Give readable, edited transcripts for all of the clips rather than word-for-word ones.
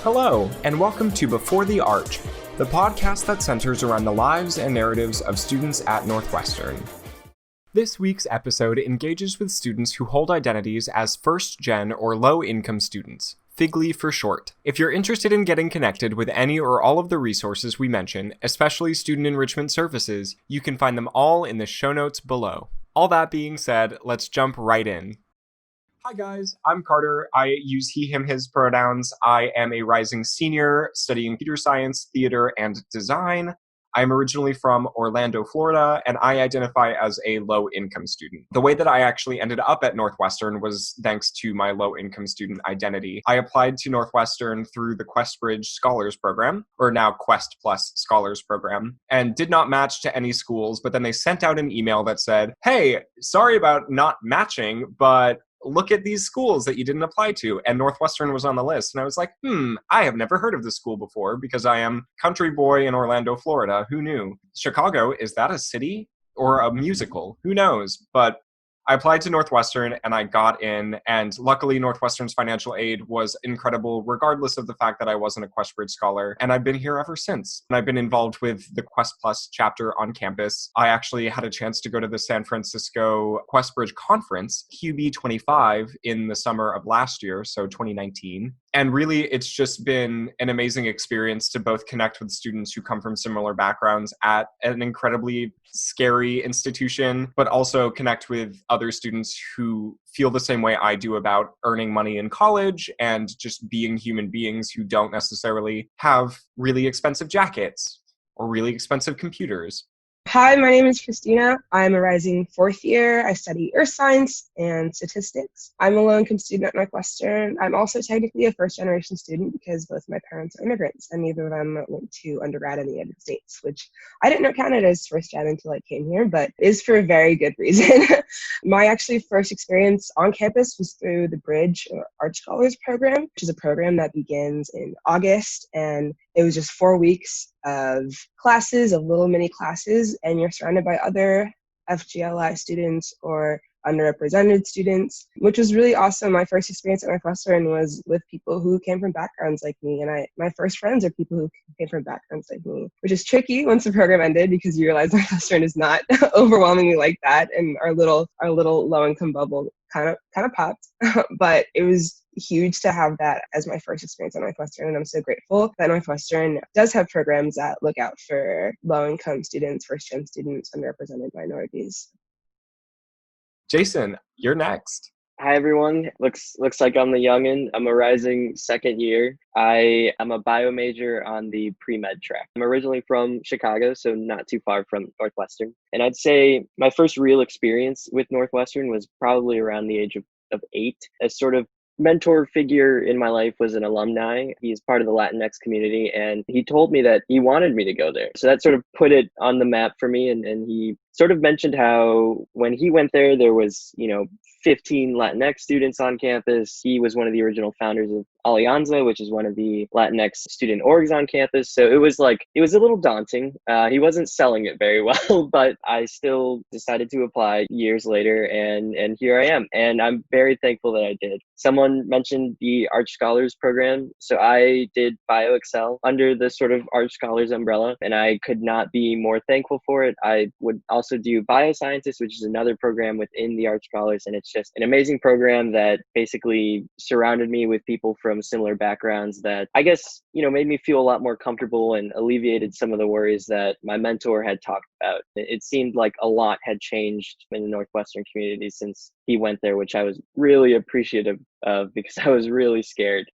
Hello, and welcome to Before the Arch, the podcast that centers around the lives and narratives of students at Northwestern. This week's episode engages with students who hold identities as first-gen or low-income students, FGLI for short. If you're interested in getting connected with any or all of the resources we mention, especially student enrichment services, you can find them all in the show notes below. All that being said, let's jump right in. Hi guys, I'm Carter. I use he, him, his pronouns. I am a rising senior studying computer science, theater, and design. I'm originally from Orlando, Florida, and I identify as a low-income student. The way that I actually ended up at Northwestern was thanks to my low-income student identity. I applied to Northwestern through the QuestBridge Scholars Program, or now Quest Plus Scholars Program, and did not match to any schools, but then they sent out an email that said, hey, sorry about not matching, but look at these schools that you didn't apply to. And Northwestern was on the list. And I was like, I have never heard of this school before because I am country boy in Orlando, Florida. Who knew? Chicago, is that a city or a musical? Who knows? But I applied to Northwestern and I got in, and luckily Northwestern's financial aid was incredible regardless of the fact that I wasn't a QuestBridge scholar, and I've been here ever since. And I've been involved with the Quest Plus chapter on campus. I actually had a chance to go to the San Francisco QuestBridge conference, QB25, in the summer of last year, so 2019. And really, it's just been an amazing experience to both connect with students who come from similar backgrounds at an incredibly scary institution, but also connect with other students who feel the same way I do about earning money in college and just being human beings who don't necessarily have really expensive jackets or really expensive computers. Hi, my name is Christina. I'm a rising fourth year. I study earth science and statistics. I'm a low-income student at Northwestern. I'm also technically a first-generation student because both my parents are immigrants, and neither of them went to undergrad in the United States, which I didn't know counted as first-gen until I came here, but is for a very good reason. My actually first experience on campus was through the Bridge or Art Scholars Program, which is a program that begins in August, and it was just 4 weeks of classes, of little mini classes, and you're surrounded by other FGLI students or underrepresented students, which was really awesome. My first experience at Northwestern was with people who came from backgrounds like me, and my first friends are people who came from backgrounds like me, which is tricky once the program ended because you realize Northwestern is not overwhelmingly like that, and our little low-income bubble kind of popped. But it was huge to have that as my first experience at Northwestern, and I'm so grateful that Northwestern does have programs that look out for low-income students, first-gen students, underrepresented minorities. Jason, you're next. Hi everyone. Looks like I'm the youngin'. I'm a rising second year. I am a bio major on the pre-med track. I'm originally from Chicago, so not too far from Northwestern. And I'd say my first real experience with Northwestern was probably around the age of 8. A sort of mentor figure in my life was an alumni. He's part of the Latinx community, and he told me that he wanted me to go there. So that sort of put it on the map for me. And he sort of mentioned how when he went there was, 15 Latinx students on campus. He was one of the original founders of Alianza, which is one of the Latinx student orgs on campus. So it was a little daunting. He wasn't selling it very well, but I still decided to apply years later, and here I am. And I'm very thankful that I did. Someone mentioned the Arch Scholars program. So I did BioExcel under the sort of Arch Scholars umbrella, and I could not be more thankful for it. I would also do Biosciences, which is another program within the Arch Scholars, and it's just an amazing program that basically surrounded me with people from similar backgrounds that I guess, made me feel a lot more comfortable and alleviated some of the worries that my mentor had talked about. It seemed like a lot had changed in the Northwestern community since he went there, which I was really appreciative of because I was really scared.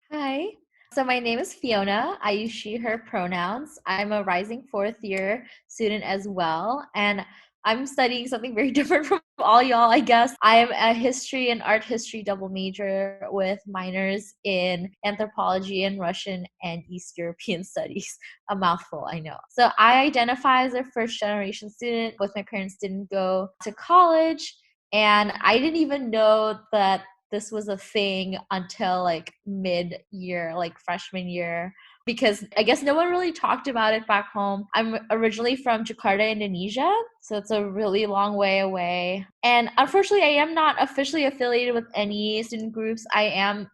Hi. So my name is Fiona. I use she, her pronouns. I'm a rising fourth year student as well. And I'm studying something very different from all y'all, I guess. I am a history and art history double major with minors in anthropology and Russian and East European studies. A mouthful, I know. So I identify as a first generation student. Both my parents didn't go to college, and I didn't even know that this was a thing until mid-year, freshman year because I guess no one really talked about it back home. I'm originally from Jakarta, Indonesia, so it's a really long way away. And unfortunately, I am not officially affiliated with any student groups. I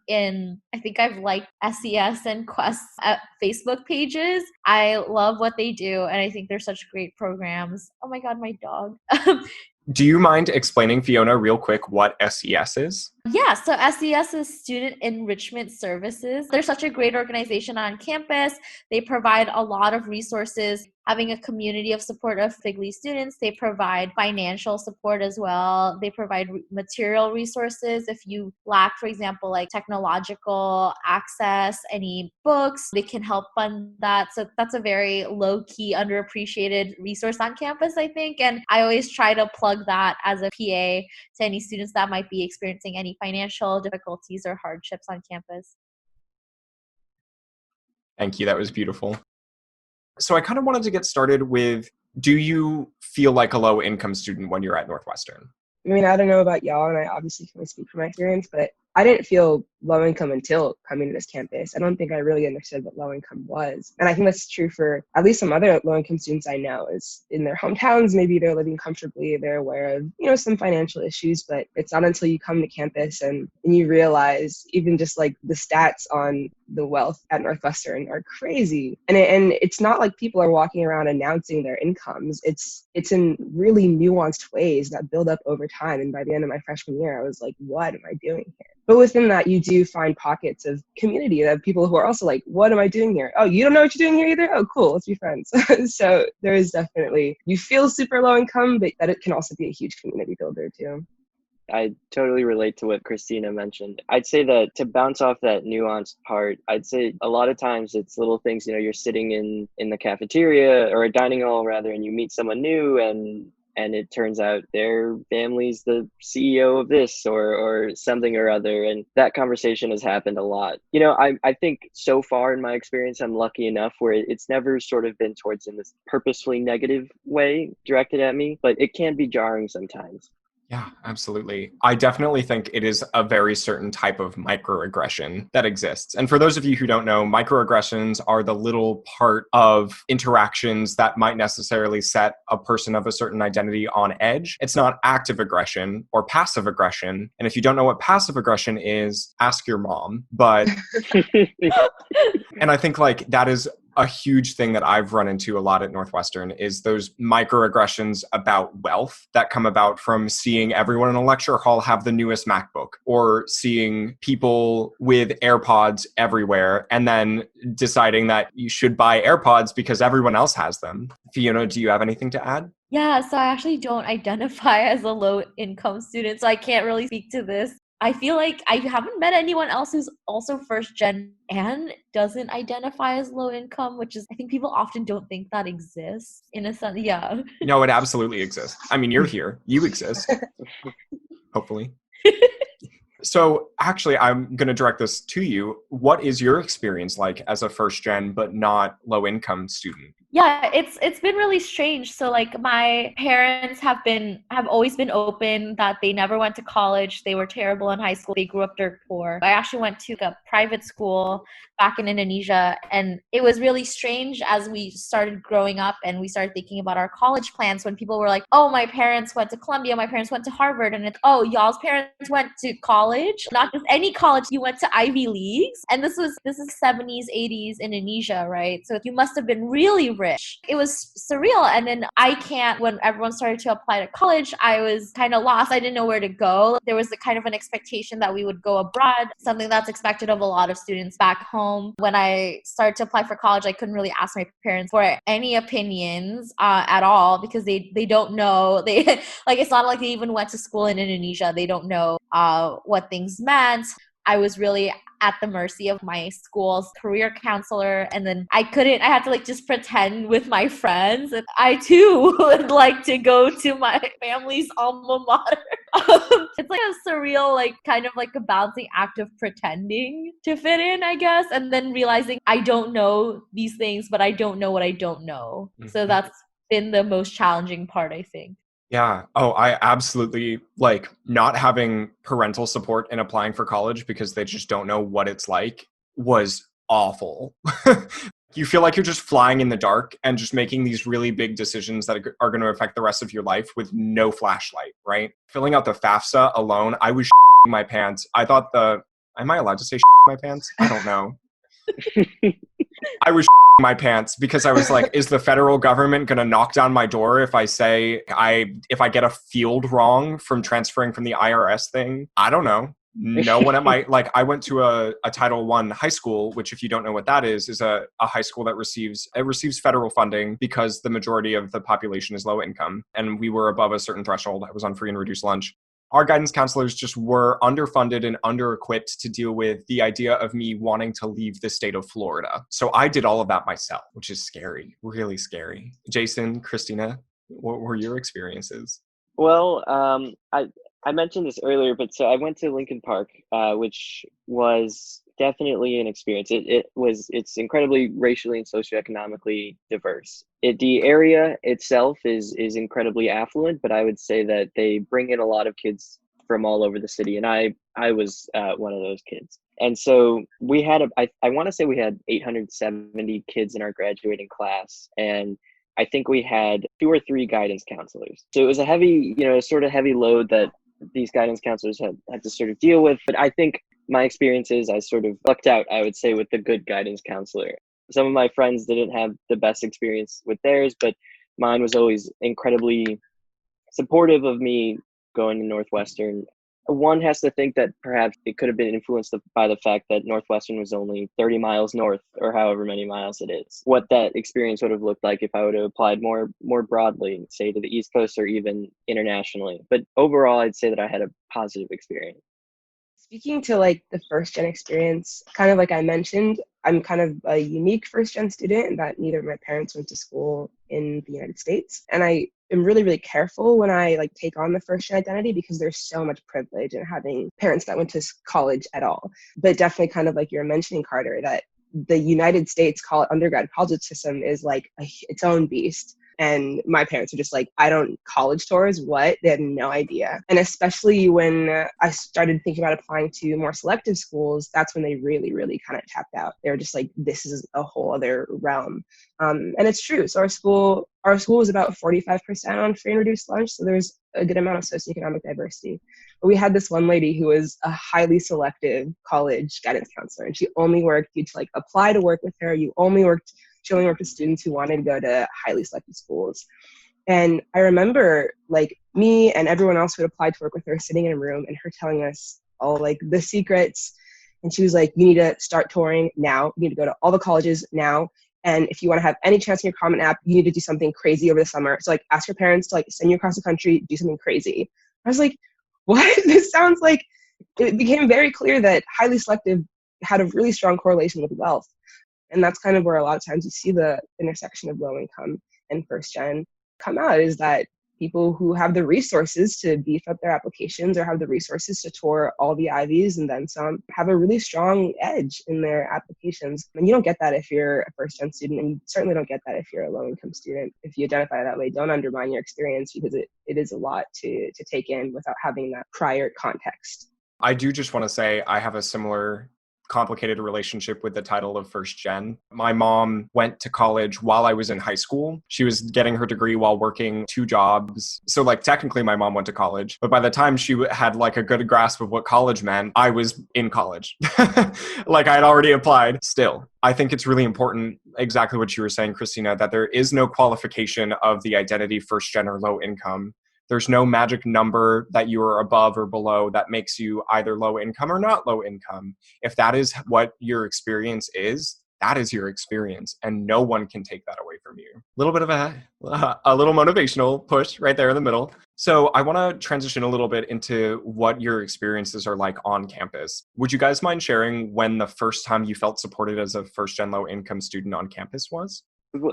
think I've liked SES and Quest Facebook pages. I love what they do, and I think they're such great programs. Oh my God, my dog. Do you mind explaining, Fiona, real quick, what SES is? Yeah, so SES is Student Enrichment Services. They're such a great organization on campus. They provide a lot of resources, having a community of support of FGLI students. They provide financial support as well. They provide material resources. If you lack, for example, like technological access, any books, they can help fund that. So that's a very low-key, underappreciated resource on campus, I think. And I always try to plug that as a PA to any students that might be experiencing any financial difficulties or hardships on campus. Thank you. That was beautiful. So I kind of wanted to get started with, do you feel like a low-income student when you're at Northwestern? I mean, I don't know about y'all, and I obviously can only speak from my experience, but I didn't feel low income until coming to this campus. I don't think I really understood what low income was. And I think that's true for at least some other low income students I know, is in their hometowns, maybe they're living comfortably, they're aware of, some financial issues, but it's not until you come to campus and you realize even just like the stats on the wealth at Northwestern are crazy. And it's not like people are walking around announcing their incomes. It's in really nuanced ways that build up over time. And by the end of my freshman year, I was like, what am I doing here? But within that, you do find pockets of community of people who are also like, what am I doing here? Oh, you don't know what you're doing here either? Oh, cool. Let's be friends. So there is definitely, you feel super low income, but that it can also be a huge community builder too. I totally relate to what Christina mentioned. I'd say that to bounce off that nuanced part, I'd say a lot of times it's little things, you're sitting in the cafeteria or a dining hall rather, and you meet someone new and it turns out their family's the CEO of this or something or other. And that conversation has happened a lot. I think so far in my experience, I'm lucky enough where it's never sort of been towards in this purposefully negative way directed at me, but it can be jarring sometimes. Yeah, absolutely. I definitely think it is a very certain type of microaggression that exists. And for those of you who don't know, microaggressions are the little part of interactions that might necessarily set a person of a certain identity on edge. It's not active aggression or passive aggression. And if you don't know what passive aggression is, ask your mom. But, and I think like that is a huge thing that I've run into a lot at Northwestern is those microaggressions about wealth that come about from seeing everyone in a lecture hall have the newest MacBook or seeing people with AirPods everywhere and then deciding that you should buy AirPods because everyone else has them. Fiona, do you have anything to add? Yeah, so I actually don't identify as a low income student, so I can't really speak to this. I feel like I haven't met anyone else who's also first gen and doesn't identify as low income, which is, I think people often don't think that exists in a sense. Yeah. No, it absolutely exists. I mean, you're here. You exist. Hopefully. So actually, I'm going to direct this to you. What is your experience like as a first gen but not low income student? Yeah, it's been really strange. So like my parents have always been open that they never went to college. They were terrible in high school. They grew up dirt poor. I actually went to a private school back in Indonesia, and it was really strange as we started growing up and we started thinking about our college plans when people were like, oh, my parents went to Columbia, my parents went to Harvard, and it's, oh, y'all's parents went to college, not just any college, you went to Ivy Leagues. And this is 70s, 80s Indonesia, right? So you must have been really rich. It was surreal. And then when everyone started to apply to college, I was kind of lost. I didn't know where to go. There was a kind of an expectation that we would go abroad, something that's expected of a lot of students back home. When I started to apply for college, I couldn't really ask my parents for any opinions at all because they don't know. They like, it's not like they even went to school in Indonesia. They don't know what things meant. I was really at the mercy of my school's career counselor. And then I had to like just pretend with my friends that I too would like to go to my family's alma mater. It's like a surreal, like kind of like a balancing act of pretending to fit in, I guess. And then realizing I don't know these things, but I don't know what I don't know. Mm-hmm. So that's been the most challenging part, I think. Yeah. Oh, I absolutely like not having parental support in applying for college because they just don't know what it's like was awful. You feel like you're just flying in the dark and just making these really big decisions that are going to affect the rest of your life with no flashlight, right? Filling out the FAFSA alone, I was my pants. I thought am I allowed to say my pants? I don't know. I was my pants because I was like, is the federal government going to knock down my door if I say if I get a field wrong from transferring from the IRS thing? I don't know. No one at my, like, I went to a Title I high school, which if you don't know what that is a high school that receives federal funding because the majority of the population is low income. And we were above a certain threshold. I was on free and reduced lunch. Our guidance counselors just were underfunded and under-equipped to deal with the idea of me wanting to leave the state of Florida. So I did all of that myself, which is scary, really scary. Jason, Christina, what were your experiences? Well, I mentioned this earlier, but so I went to Lincoln Park, which was definitely an experience. It's incredibly racially and socioeconomically diverse. The area itself is incredibly affluent, but I would say that they bring in a lot of kids from all over the city, and I was one of those kids. And so we had I want to say we had 870 kids in our graduating class, and I think we had 2 or 3 guidance counselors. So it was a heavy, sort of heavy load that these guidance counselors had to sort of deal with. But I think my experiences, I sort of lucked out, I would say, with the good guidance counselor. Some of my friends didn't have the best experience with theirs, but mine was always incredibly supportive of me going to Northwestern. One has to think that perhaps it could have been influenced by the fact that Northwestern was only 30 miles north, or however many miles it is. What that experience would have looked like if I would have applied more broadly, say to the East Coast or even internationally. But overall, I'd say that I had a positive experience. Speaking to like the first gen experience, kind of like I mentioned, I'm kind of a unique first gen student in that neither of my parents went to school in the United States. And I am really, really careful when I like take on the first gen identity because there's so much privilege in having parents that went to college at all. But definitely kind of like you're mentioning, Carter, that the United States undergrad college system is like its own beast. And my parents are just like, college tours, what? They had no idea. And especially when I started thinking about applying to more selective schools, that's when they really, really kind of tapped out. They were just like, this is a whole other realm. And it's true. So our school was about 45% on free and reduced lunch. So there's a good amount of socioeconomic diversity. But we had this one lady who was a highly selective college guidance counselor. And she only worked, you'd like apply to work with her. She only worked with students who wanted to go to highly selective schools. And I remember like me and everyone else who had applied to work with her sitting in a room and her telling us all like the secrets. And she was like, you need to start touring now. You need to go to all the colleges now. And if you want to have any chance in your Common App, you need to do something crazy over the summer. So like ask your parents to like send you across the country, do something crazy. I was like, what? This sounds like, it became very clear that highly selective had a really strong correlation with wealth. And that's kind of where a lot of times you see the intersection of low income and first gen come out, is that people who have the resources to beef up their applications or have the resources to tour all the Ivies and then some have a really strong edge in their applications. And you don't get that if you're a first gen student, and you certainly don't get that if you're a low income student. If you identify that way, don't undermine your experience, because it is a lot to take in without having that prior context. I do just want to say I have a similar complicated relationship with the title of first gen. My mom went to college while I was in high school. She was getting her degree while working 2 jobs. So like technically my mom went to college, but by the time she had like a good grasp of what college meant, I was in college. Like I had already applied. Still, I think it's really important, exactly what you were saying, Christina, that there is no qualification of the identity first gen or low income. There's no magic number that you are above or below that makes you either low income or not low income. If that is what your experience is, that is your experience, and no one can take that away from you. A little bit of a little motivational push right there in the middle. So I want to transition a little bit into what your experiences are like on campus. Would you guys mind sharing when the first time you felt supported as a first gen low income student on campus was?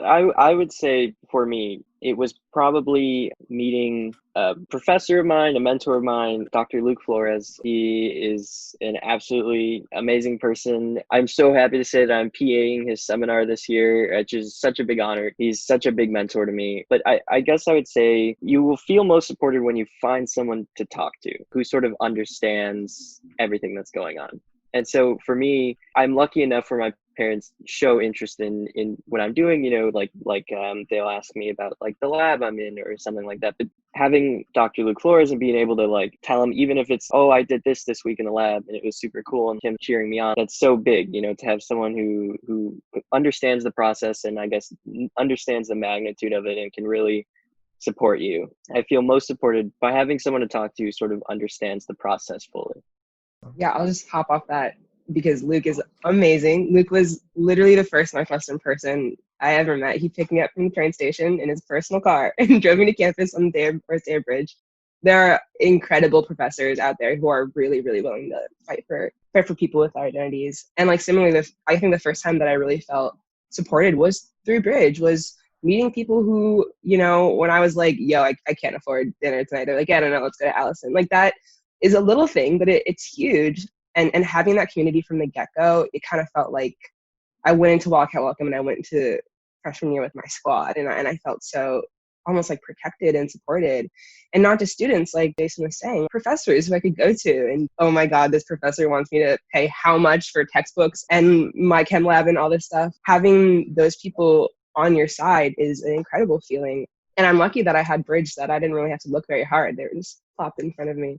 I would say for me, it was probably meeting a professor of mine, a mentor of mine, Dr. Luke Flores. He is an absolutely amazing person. I'm so happy to say that I'm PAing his seminar this year, which is such a big honor. He's such a big mentor to me. But I guess I would say you will feel most supported when you find someone to talk to who sort of understands everything that's going on. And so for me, I'm lucky enough where my parents show interest in what I'm doing, they'll ask me about like the lab I'm in or something like that. But having Dr. Luke Flores and being able to like tell him, even if it's, oh, I did this week in the lab and it was super cool, and him cheering me on, that's so big, to have someone who understands the process and I guess understands the magnitude of it and can really support you. I feel most supported by having someone to talk to who sort of understands the process fully. Yeah, I'll just hop off that because Luke is amazing. Luke was literally the first Northwestern person I ever met. He picked me up from the train station in his personal car and drove me to campus on the first day of Bridge. There are incredible professors out there who are really, really willing to fight for people with our identities. And like similarly, I think the first time that I really felt supported was through Bridge, was meeting people who, when I was like, yo, I can't afford dinner tonight, they're like, yeah, no, let's go to Allison. Like that is a little thing, but it's huge. And having that community from the get-go, it kind of felt like I went into Wildcat Welcome and I went into freshman year with my squad, and I felt so almost like protected and supported. And not just students, like Jason was saying, professors who I could go to and, oh my God, this professor wants me to pay how much for textbooks and my chem lab and all this stuff. Having those people on your side is an incredible feeling. And I'm lucky that I had Bridge, that I didn't really have to look very hard. They were just plopped in front of me.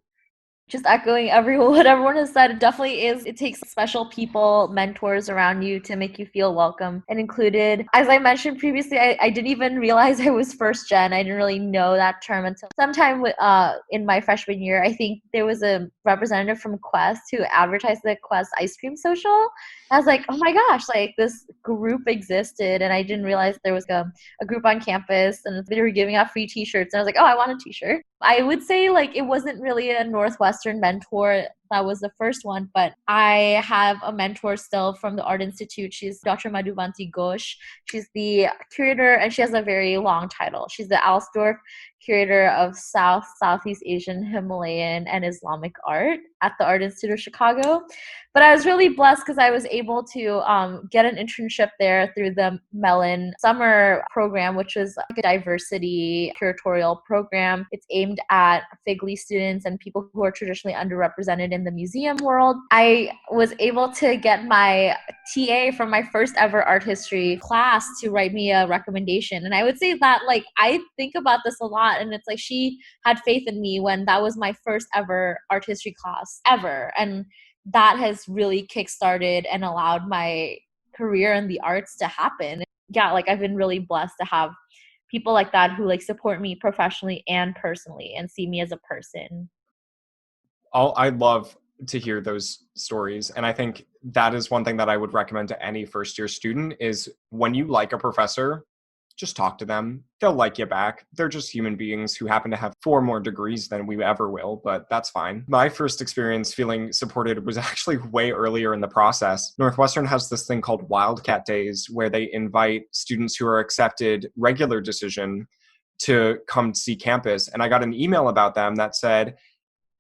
Just echoing what everyone has said, it definitely is. It takes special people, mentors around you to make you feel welcome and included. As I mentioned previously, I didn't even realize I was first gen. I didn't really know that term until sometime in my freshman year. I think there was a representative from Quest who advertised the Quest ice cream social. I was like, oh my gosh, like this group existed, and I didn't realize there was a group on campus and they were giving out free t-shirts, and I was like, oh, I want a t-shirt. I would say like it wasn't really a Northwestern mentor that was the first one, but I have a mentor still from the Art Institute. She's Dr. Madhuvanti Ghosh. She's the curator, and she has a very long title. She's the Alsdorf Curator of Southeast Asian, Himalayan, and Islamic art at the Art Institute of Chicago. But I was really blessed because I was able to get an internship there through the Mellon summer program, which was like a diversity curatorial program. It's aimed at FGLI students and people who are traditionally underrepresented in the museum world. I was able to get my TA from my first ever art history class to write me a recommendation. And I would say that like I think about this a lot, and it's like she had faith in me when that was my first ever art history class ever. And that has really kickstarted and allowed my career in the arts to happen. Yeah, like I've been really blessed to have people like that who like support me professionally and personally and see me as a person. I love to hear those stories. And I think that is one thing that I would recommend to any first year student is when you like a professor, just talk to them. They'll like you back. They're just human beings who happen to have 4 more degrees than we ever will, but that's fine. My first experience feeling supported was actually way earlier in the process. Northwestern has this thing called Wildcat Days where they invite students who are accepted regular decision to come see campus. And I got an email about them that said,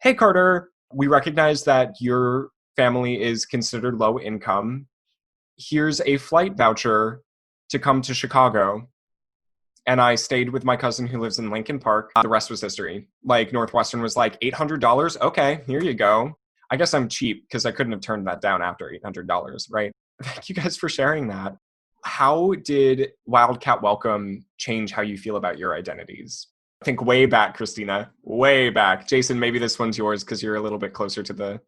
hey, Carter, we recognize that your family is considered low income. Here's a flight voucher to come to Chicago. And I stayed with my cousin who lives in Lincoln Park. The rest was history. Like Northwestern was like $800. Okay, here you go. I guess I'm cheap because I couldn't have turned that down after $800, right? Thank you guys for sharing that. How did Wildcat Welcome change how you feel about your identities? I think way back, Christina, way back. Jason, maybe this one's yours because you're a little bit closer to the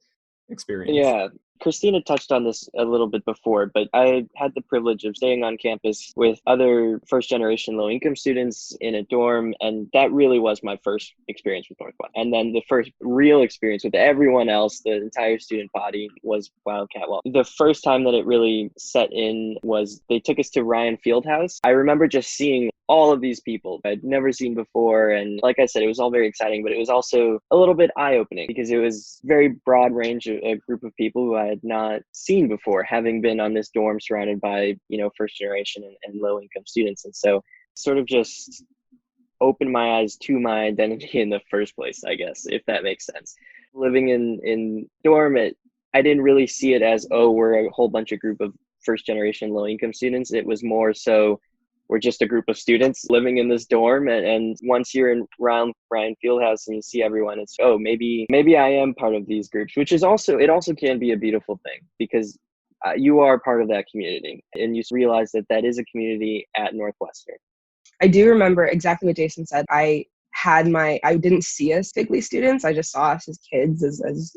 experience. Yeah, Christina touched on this a little bit before, but I had the privilege of staying on campus with other first-generation low-income students in a dorm, and that really was my first experience with Northwest. And then the first real experience with everyone else, the entire student body, was Wildcat Well. The first time that it really set in was they took us to Ryan Fieldhouse. I remember just seeing all of these people I'd never seen before. And like I said, it was all very exciting, but it was also a little bit eye-opening because it was very broad range of a group of people who I had not seen before, having been on this dorm surrounded by, first generation and low income students. And so sort of just opened my eyes to my identity in the first place, I guess, if that makes sense. Living in dorm, I didn't really see it as, oh, we're a whole bunch of group of first generation low income students. It was more so we're just a group of students living in this dorm, and once you're around Ryan Fieldhouse and you see everyone, it's, oh, maybe I am part of these groups, which is also, it also can be a beautiful thing because you are part of that community, and you realize that that is a community at Northwestern. I do remember exactly what Jason said. I didn't see us FGLI students. I just saw us as kids, as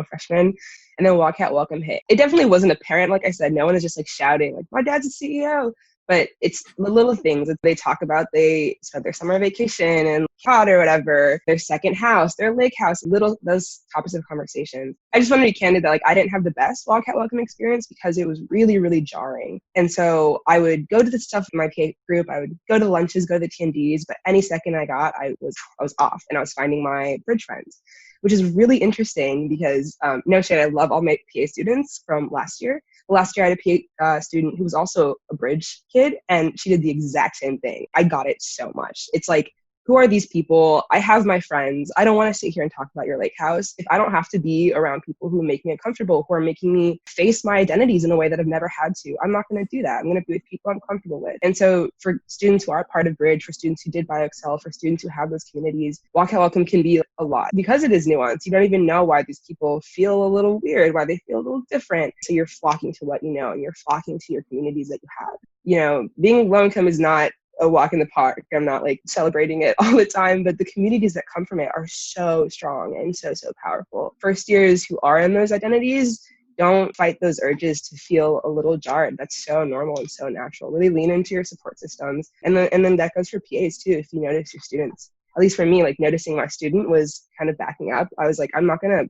freshmen. And then Wildcat Welcome hit. It definitely wasn't apparent. Like I said, no one is just like shouting, like, my dad's a CEO. But it's the little things that they talk about. They spent their summer vacation in Cod or whatever, their second house, their lake house, those topics of conversation. I just want to be candid that I didn't have the best Wildcat Welcome experience because it was really, really jarring. And so I would go to the stuff in my PA group. I would go to lunches, go to the TNDs, but any second I got, I was off and I was finding my bridge friends, which is really interesting because no shit, I love all my PA students from last year. Last year, I had a PA student who was also a bridge kid, and she did the exact same thing. I got it so much. It's like, who are these people? I have my friends. I don't want to sit here and talk about your lake house. If I don't have to be around people who make me uncomfortable, who are making me face my identities in a way that I've never had to, I'm not going to do that. I'm going to be with people I'm comfortable with. And so for students who are part of Bridge, for students who did BioExcel, for students who have those communities, Wildcat Welcome can be a lot because it is nuanced. You don't even know why these people feel a little weird, why they feel a little different. So you're flocking to what you know, and you're flocking to your communities that you have. Being low income is not a walk in the park. I'm not like celebrating it all the time, but the communities that come from it are so strong and so powerful. First years who are in those identities, don't fight those urges to feel a little jarred. That's so normal and so natural. Really lean into your support systems. And then that goes for PAs too. If you notice your students, at least for me, like noticing my student was kind of backing up. I was like, I'm not going to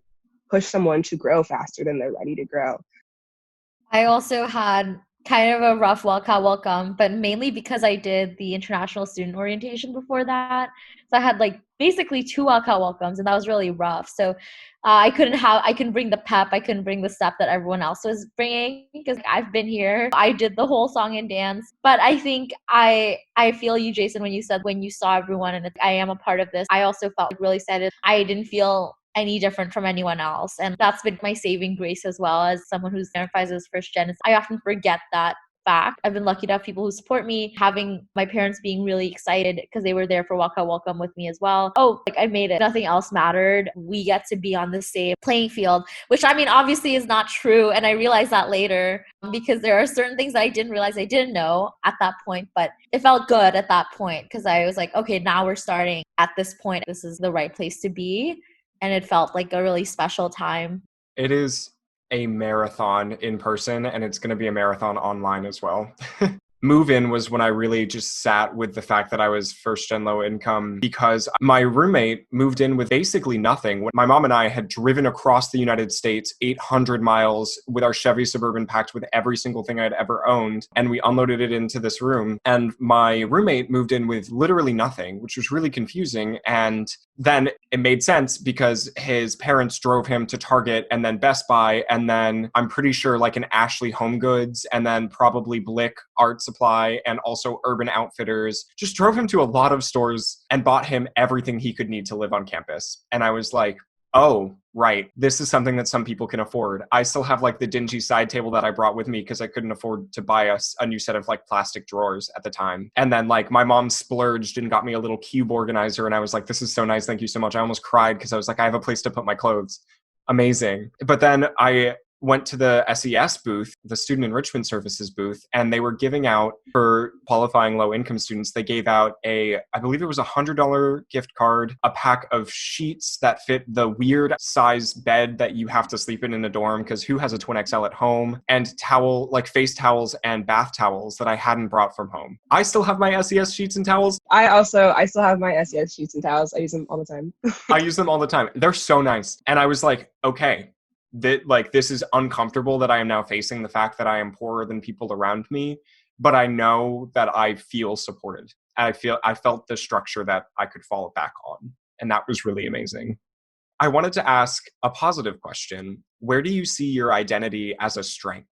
push someone to grow faster than they're ready to grow. I also had kind of a rough Wildcat Welcome, but mainly because I did the international student orientation before that. So I had like basically 2 Wildcat Welcomes, and that was really rough. So I couldn't bring the pep, I couldn't bring the step that everyone else was bringing because I've been here. I did the whole song and dance. But I think I feel you, Jason, when you said when you saw everyone and I am a part of this. I also felt really sad. I didn't feel any different from anyone else. And that's been my saving grace as well as someone who identifies as first gen. I often forget that fact. I've been lucky to have people who support me, having my parents being really excited because they were there for Wildcat Welcome with me as well. Oh, like I made it. Nothing else mattered. We get to be on the same playing field, which I mean, obviously is not true. And I realized that later because there are certain things that I didn't realize I didn't know at that point, but it felt good at that point because I was like, okay, now we're starting at this point. This is the right place to be. And it felt like a really special time. It is a marathon in person, and it's going to be a marathon online as well. Move-in was when I really just sat with the fact that I was first-gen low income because my roommate moved in with basically nothing. When my mom and I had driven across the United States 800 miles with our Chevy Suburban packed with every single thing I'd ever owned, and we unloaded it into this room. And my roommate moved in with literally nothing, which was really confusing. And then it made sense because his parents drove him to Target and then Best Buy, and then I'm pretty sure like an Ashley Home Goods, and then probably Blick Art Supply, and also Urban Outfitters. Just drove him to a lot of stores and bought him everything he could need to live on campus. And I was like, oh, right, this is something that some people can afford. I still have like the dingy side table that I brought with me because I couldn't afford to buy us a new set of like plastic drawers at the time. And then like my mom splurged and got me a little cube organizer, and I was like, this is so nice, thank you so much. I almost cried because I was like, I have a place to put my clothes. Amazing. But then I went to the SES booth, the Student Enrichment Services booth, and they were giving out for qualifying low-income students, they gave out I believe it was $100 gift card, a pack of sheets that fit the weird size bed that you have to sleep in a dorm, because who has a twin XL at home, and like face towels and bath towels that I hadn't brought from home. I still have my SES sheets and towels. I still have my SES sheets and towels. I use them all the time. I use them all the time. They're so nice. And I was like, okay, this is uncomfortable that I am now facing the fact that I am poorer than people around me, but I know that I feel supported. I felt the structure that I could fall back on, and that was really amazing. I wanted to ask a positive question. Where do you see your identity as a strength?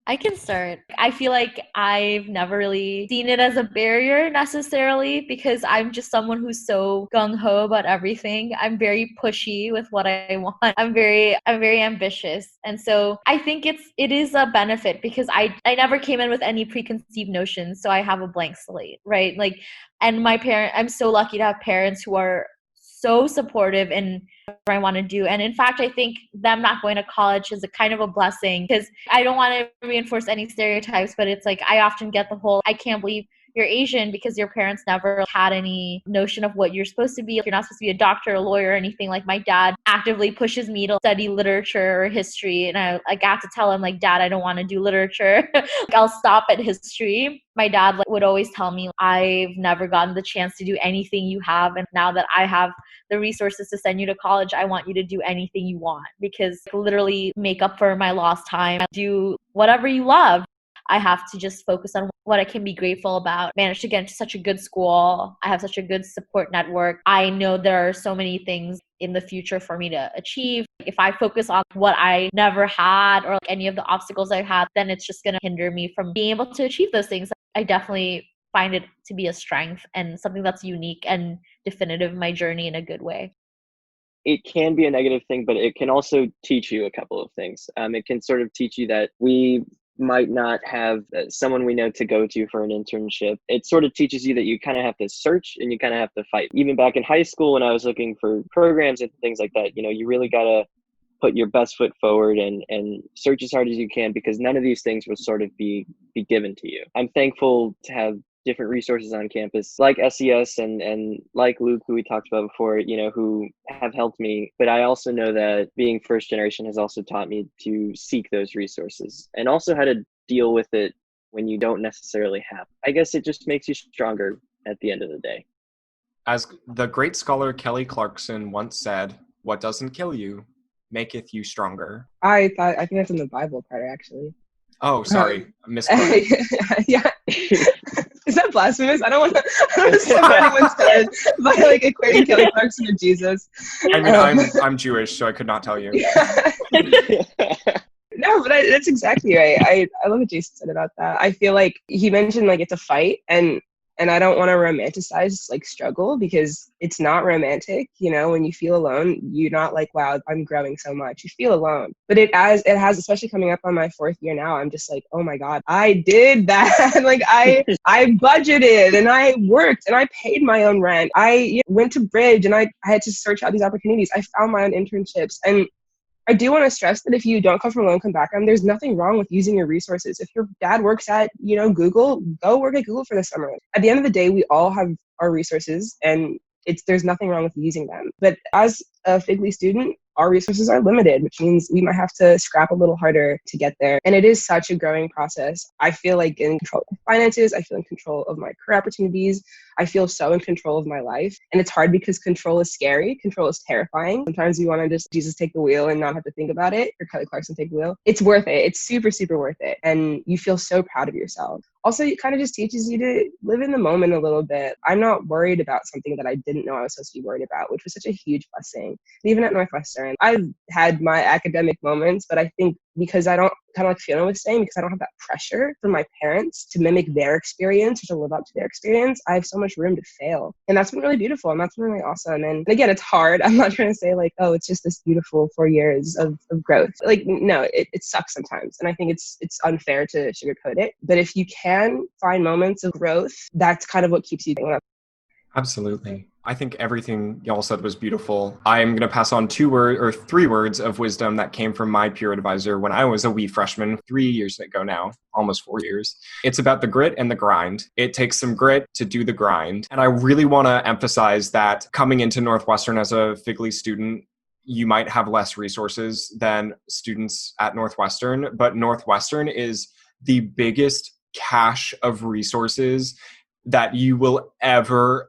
I can start. I feel like I've never really seen it as a barrier necessarily because I'm just someone who's so gung-ho about everything. I'm very pushy with what I want. I'm very ambitious. And so I think it is a benefit because I never came in with any preconceived notions. So I have a blank slate, right? Like, and I'm so lucky to have parents who are so supportive in whatever I want to do. And in fact, I think them not going to college is a kind of a blessing, because I don't want to reinforce any stereotypes, but it's like, I often get the whole, I can't believe you're Asian because your parents never had any notion of what you're supposed to be. You're not supposed to be a doctor, a lawyer, or anything. Like, my dad actively pushes me to study literature or history. And I got to tell him, like, Dad, I don't want to do literature. Like, I'll stop at history. My dad would always tell me, I've never gotten the chance to do anything you have. And now that I have the resources to send you to college, I want you to do anything you want, because literally make up for my lost time, do whatever you love. I have to just focus on what I can be grateful about. Managed to get into such a good school. I have such a good support network. I know there are so many things in the future for me to achieve. If I focus on what I never had, or any of the obstacles I had, then it's just going to hinder me from being able to achieve those things. I definitely find it to be a strength and something that's unique and definitive in my journey in a good way. It can be a negative thing, but it can also teach you a couple of things. It can sort of teach you that we might not have someone we know to go to for an internship. It sort of teaches you that you kind of have to search and you kind of have to fight. Even back in high school, when I was looking for programs and things like that, you really got to put your best foot forward and search as hard as you can, because none of these things will sort of be given to you. I'm thankful to have different resources on campus like SES and like Luke, who we talked about before, who have helped me. But I also know that being first generation has also taught me to seek those resources and also how to deal with it when you don't necessarily have. I guess it just makes you stronger at the end of the day. As the great scholar Kelly Clarkson once said, "What doesn't kill you maketh you stronger." I think that's in the Bible part, actually. Oh, sorry. Misquoted. Yeah. Is that blasphemous? I don't want to step on anyone's head by equating Kelly Clarkson to Jesus. I mean, I'm Jewish, so I could not tell you. No, but that's exactly right. I love what Jason said about that. I feel like he mentioned it's a fight, and I don't want to romanticize struggle, because it's not romantic. When you feel alone, you're not like, wow, I'm growing so much. You feel alone. But it has, especially coming up on my 4th year now, I'm just like, oh my God, I did that. I budgeted and I worked and I paid my own rent. I went to Bridge and I had to search out these opportunities. I found my own internships. And I do want to stress that if you don't come from a low-income background, there's nothing wrong with using your resources. If your dad works at, Google, go work at Google for the summer. At the end of the day, we all have our resources, and there's nothing wrong with using them. But as a FGLI student, our resources are limited, which means we might have to scrap a little harder to get there. And it is such a growing process. I feel in control of my finances. I feel in control of my career opportunities. I feel so in control of my life. And it's hard because control is scary. Control is terrifying. Sometimes you want to just Jesus take the wheel and not have to think about it, or Kelly Clarkson take the wheel. It's worth it. It's super, super worth it. And you feel so proud of yourself. Also, it kind of just teaches you to live in the moment a little bit. I'm not worried about something that I didn't know I was supposed to be worried about, which was such a huge blessing. And even at Northwestern, I've had my academic moments, but I think because I don't, kind of like Fiona was saying, because I don't have that pressure from my parents to mimic their experience or to live up to their experience, I have so much room to fail. And that's been really beautiful, and that's been really awesome. And again, it's hard. I'm not trying to say oh, it's just this beautiful 4 years of growth. No, it sucks sometimes. And I think it's unfair to sugarcoat it. But if you can find moments of growth, that's kind of what keeps you going up. Absolutely. I think everything y'all said was beautiful. I'm going to pass on 3 words of wisdom that came from my peer advisor when I was a wee freshman 3 years ago now, almost 4 years. It's about the grit and the grind. It takes some grit to do the grind. And I really want to emphasize that coming into Northwestern as a FGLI student, you might have less resources than students at Northwestern, but Northwestern is the biggest cache of resources that you will ever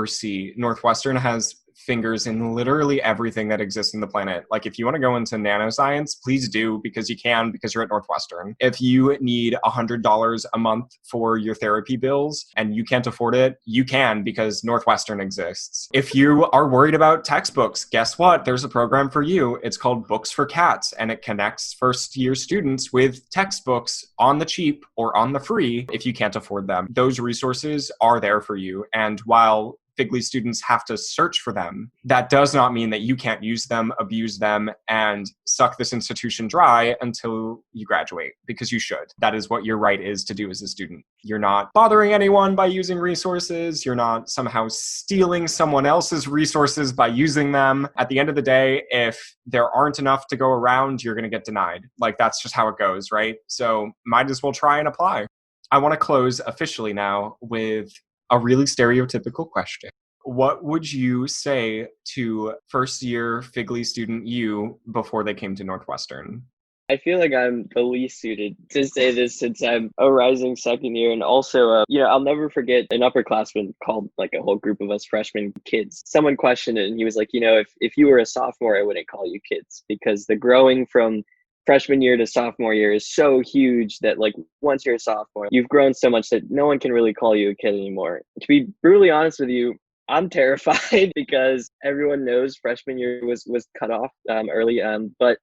see. Northwestern has fingers in literally everything that exists in the planet. If you want to go into nanoscience, please do, because you can, because you're at Northwestern. If you need $100 a month for your therapy bills and you can't afford it, you can, because Northwestern exists. If you are worried about textbooks, guess what? There's a program for you. It's called Books for Cats, and it connects first-year students with textbooks on the cheap or on the free if you can't afford them. Those resources are there for you. And while FGLI students have to search for them. That does not mean that you can't use them, abuse them, and suck this institution dry until you graduate, because you should. That is what your right is to do as a student. You're not bothering anyone by using resources. You're not somehow stealing someone else's resources by using them. At the end of the day, if there aren't enough to go around, you're going to get denied. Like, that's just how it goes, right? So might as well try and apply. I want to close officially now with a really stereotypical question. What would you say to first year FGLI student you before they came to Northwestern? I feel like I'm the least suited to say this since I'm a rising second year. And also, I'll never forget an upperclassman called like a whole group of us freshman kids. Someone questioned it and he was like, if you were a sophomore, I wouldn't call you kids, because the growing from freshman year to sophomore year is so huge that like once you're a sophomore, you've grown so much that no one can really call you a kid anymore. To be brutally honest with you, I'm terrified because everyone knows freshman year was cut off early. But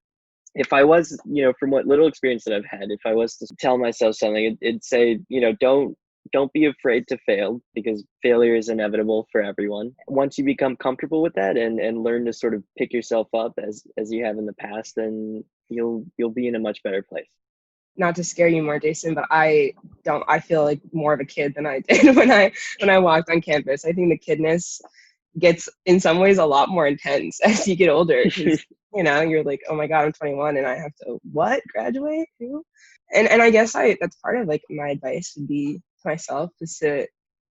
if I was, from what little experience that I've had, if I was to tell myself something, it'd say, don't be afraid to fail, because failure is inevitable for everyone. Once you become comfortable with that and learn to sort of pick yourself up as you have in the past, then you'll be in a much better place. Not to scare you more, Jason, but I feel like more of a kid than I did when I walked on campus. I think the kidness gets in some ways a lot more intense as you get older, because you're like, oh my God, I'm 21 and I have to graduate? Who? And I guess that's part of like my advice would be to myself, is to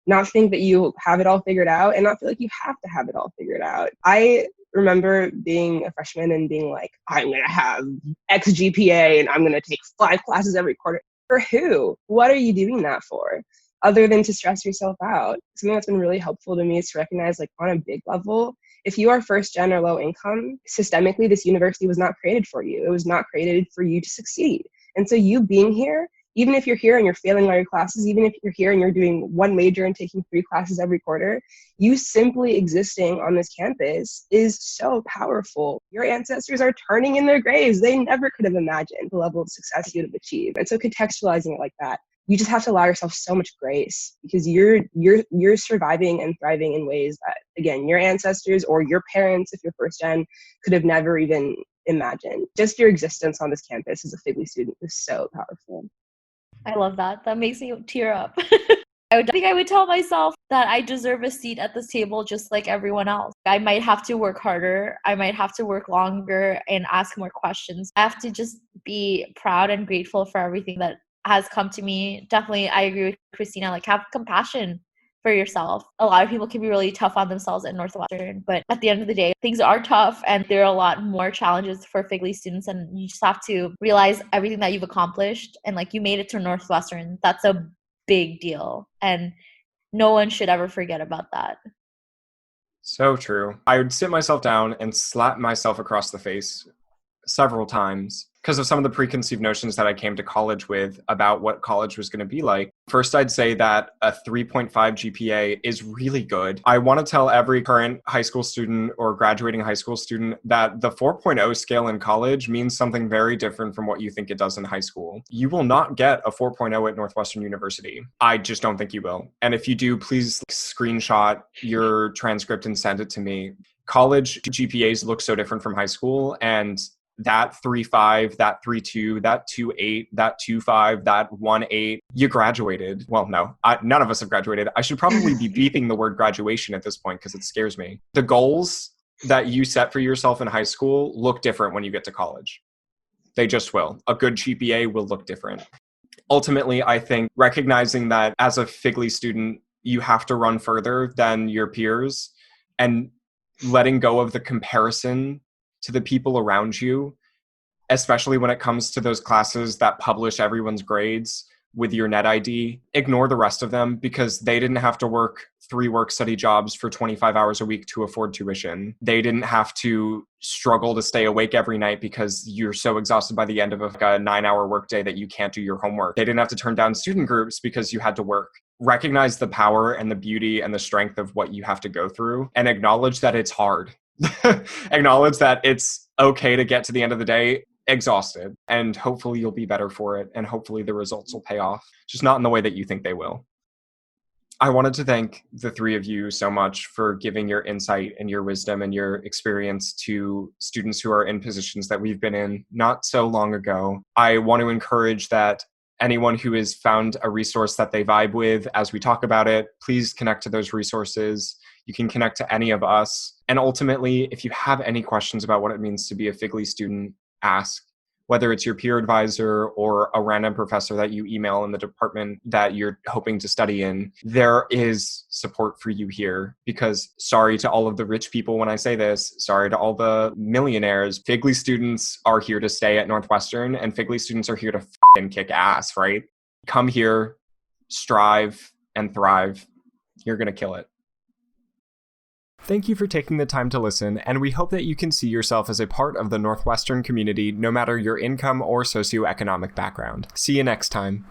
not think that you have it all figured out and not feel like you have to have it all figured out. I remember being a freshman and being like, I'm going to have X GPA and I'm going to take 5 classes every quarter. For who? What are you doing that for? Other than to stress yourself out. Something that's been really helpful to me is to recognize, like, on a big level, if you are first gen or low income, systemically, this university was not created for you. It was not created for you to succeed. And so you being here, even if you're here and you're failing all your classes, even if you're here and you're doing 1 major and taking 3 classes every quarter, you simply existing on this campus is so powerful. Your ancestors are turning in their graves. They never could have imagined the level of success you'd have achieved. And so contextualizing it like that, you just have to allow yourself so much grace, because you're surviving and thriving in ways that, again, your ancestors or your parents, if you're first gen, could have never even imagined. Just your existence on this campus as a FGLI student is so powerful. I love that. That makes me tear up. I think I would tell myself that I deserve a seat at this table just like everyone else. I might have to work harder. I might have to work longer and ask more questions. I have to just be proud and grateful for everything that has come to me. Definitely, I agree with Christina. Like, have compassion for yourself. A lot of people can be really tough on themselves at Northwestern, but at the end of the day, things are tough and there are a lot more challenges for FGLI students, and you just have to realize everything that you've accomplished, and like, you made it to Northwestern. That's a big deal, and no one should ever forget about that. So true. I would sit myself down and slap myself across the face several times because of some of the preconceived notions that I came to college with about what college was going to be like. First, I'd say that a 3.5 GPA is really good. I want to tell every current high school student or graduating high school student that the 4.0 scale in college means something very different from what you think it does in high school. You will not get a 4.0 at Northwestern University. I just don't think you will. And if you do, please screenshot your transcript and send it to me. College GPAs look so different from high school, and that 3.5, that 3.2, that 2.8, that 2.5, that 1.8, you graduated. Well, no, none of us have graduated. I should probably be beeping the word graduation at this point because it scares me. The goals that you set for yourself in high school look different when you get to college. They just will. A good GPA will look different. Ultimately, I think recognizing that as a FGLI student, you have to run further than your peers, and letting go of the comparison to the people around you, especially when it comes to those classes that publish everyone's grades with your net ID. Ignore the rest of them because they didn't have to work 3 work-study jobs for 25 hours a week to afford tuition. They didn't have to struggle to stay awake every night because you're so exhausted by the end of a 9-hour workday that you can't do your homework. They didn't have to turn down student groups because you had to work. Recognize the power and the beauty and the strength of what you have to go through, and acknowledge that it's hard. Acknowledge that it's okay to get to the end of the day exhausted, and hopefully you'll be better for it, and hopefully the results will pay off, just not in the way that you think they will. I wanted to thank the three of you so much for giving your insight and your wisdom and your experience to students who are in positions that we've been in not so long ago. I want to encourage that anyone who has found a resource that they vibe with as we talk about it, please connect to those resources. You can connect to any of us. And ultimately, if you have any questions about what it means to be a FGLI student, ask. Whether it's your peer advisor or a random professor that you email in the department that you're hoping to study in, there is support for you here. Because sorry to all of the rich people when I say this, sorry to all the millionaires, FGLI students are here to stay at Northwestern, and FGLI students are here to f***ing kick ass, right? Come here, strive, and thrive. You're going to kill it. Thank you for taking the time to listen, and we hope that you can see yourself as a part of the Northwestern community no matter your income or socioeconomic background. See you next time.